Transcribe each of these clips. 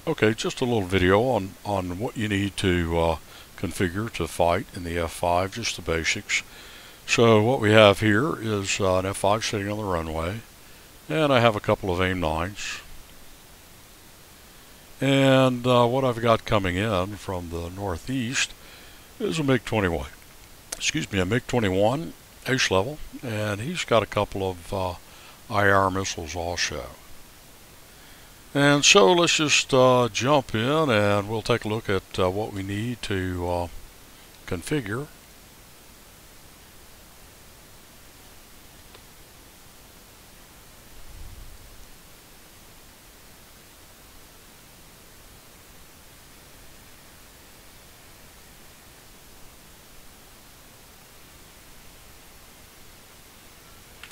Okay, just a little video on what you need to configure to fight in the F-5, just the basics. So what we have here is an F-5 sitting on the runway, and I have a couple of AIM-9s. And what I've got coming in from the northeast is a MiG-21. Excuse me, a MiG-21 ace level, and he's got a couple of IR missiles also. And so let's just jump in and we'll take a look at what we need to configure.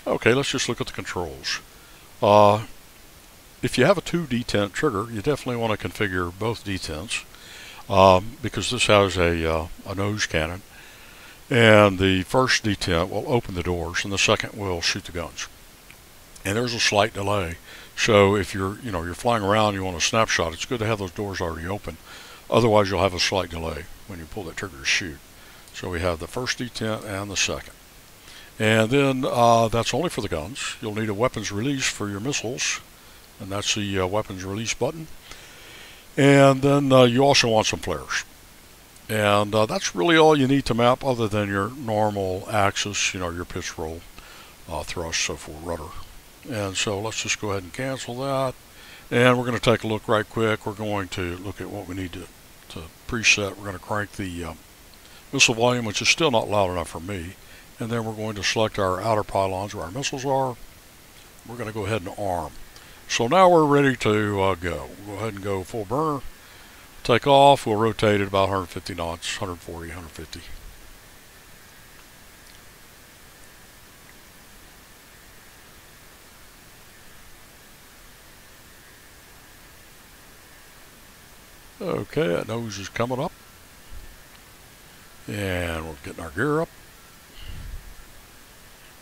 Okay, let's just look at the controls. If you have a 2 detent trigger, you definitely want to configure both detents because this has a nose cannon, and the first detent will open the doors, and the second will shoot the guns. And there's a slight delay, so if you're flying around, you want a snapshot, it's good to have those doors already open. Otherwise, you'll have a slight delay when you pull that trigger to shoot. So we have the first detent and the second. And then that's only for the guns. You'll need a weapons release for your missiles, and that's the weapons release button. And then you also want some flares. And that's really all you need to map other than your normal axis, your pitch roll, thrust, so forth, rudder. And so let's just go ahead and cancel that. And we're going to take a look right quick. We're going to look at what we need to preset. We're going to crank the missile volume, which is still not loud enough for me. And then we're going to select our outer pylons where our missiles are. We're going to go ahead and arm. So now we're ready to go. We'll go ahead and go full burner. Take off. We'll rotate at about 150 knots, 140, 150. Okay, that nose is coming up. And we're getting our gear up.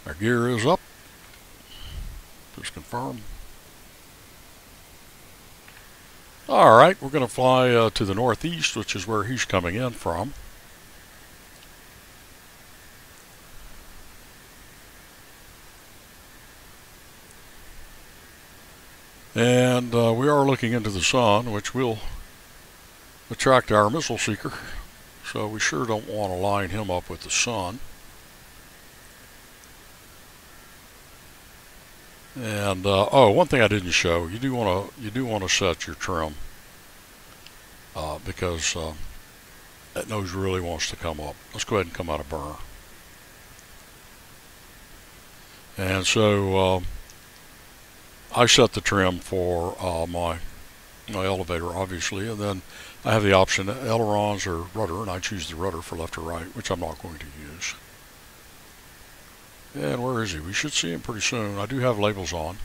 Our gear is up. Just confirm. Alright, we're going to fly to the northeast, which is where he's coming in from. And we are looking into the sun, which will attract our missile seeker. So we sure don't want to line him up with the sun. And oh, one thing I didn't show, you do want to set your trim because that nose really wants to come up. Let's go ahead and come out of burner. And so I set the trim for my elevator, obviously, and then I have the option ailerons or rudder, and I choose the rudder for left or right, which I'm not going to use. And where is he? We should see him pretty soon. I do have labels on.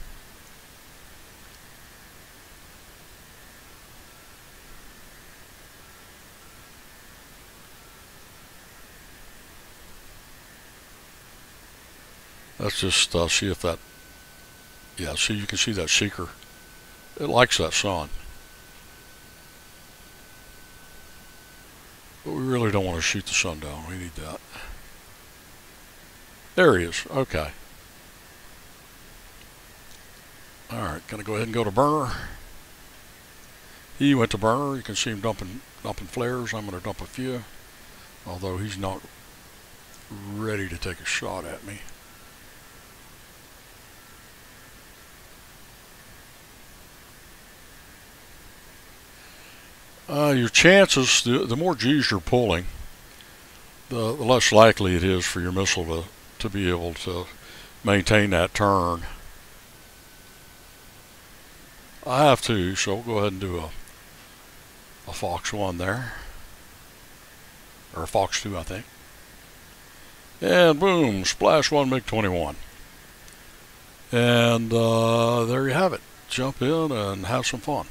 Let's just see if that... Yeah, see, you can see that seeker. It likes that sun. But we really don't want to shoot the sun down. We need that. There he is. Okay. Alright, gonna go ahead and go to burner. He went to burner. You can see him dumping flares. I'm gonna dump a few, although he's not ready to take a shot at me. Your chances, the more G's you're pulling, the less likely it is for your missile to be able to maintain that turn. I have to, so we'll go ahead and do a Fox 1 there. Or a Fox 2, I think. And boom, splash 1 MiG-21. And there you have it. Jump in and have some fun.